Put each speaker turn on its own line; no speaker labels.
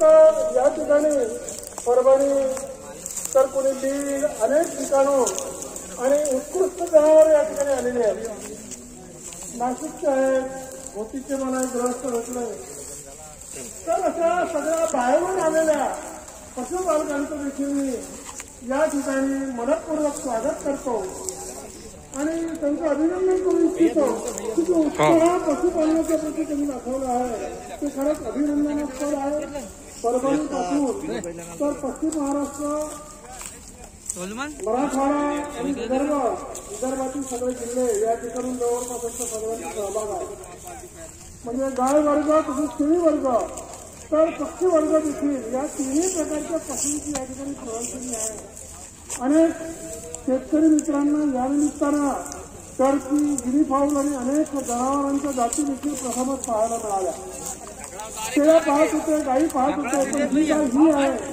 या ठिकाणी परभणी तर कोणी बीड अनेक ठिकाणून आणि उत्कृष्ट जनावर या ठिकाणी आलेले आहेत. नाशिकचे आहेत, घोटीचे म्हणा, ग्रहस्थ भेटले. तर अशा सगळ्या बाहेरून आलेल्या पशुपालकांचं देखील मी या ठिकाणी मनपूर्वक स्वागत करतो आणि त्यांचं अभिनंदन करू इच्छितो की जो उत्साह पशुपालनाच्या प्रती त्यांनी दाखवला आहे ते खरंच अभिनंदनास्पद आहे. परभणीपासून तर पश्चिम महाराष्ट्र, मराठवाडा आणि विदर्भातील सगळे जिल्हे या ठिकाणून जवळपास सर्वांचा सहभाग आहे. म्हणजे गाय वर्ग तसेच शेळी वर्ग तर पक्षी वर्ग देखील या तिन्ही प्रकारच्या पशूंची या ठिकाणी प्रदर्शनी आहे. अनेक शेतकरी मित्रांना या निमित्तानं टर्की, गिनी फाऊल आणि अनेक जनावरांच्या जाती देखील प्रथमच पाहायला मिळाल्या. शेळ्या पाहत होते, गायी पाहत होते, पण ही गाय ही आहे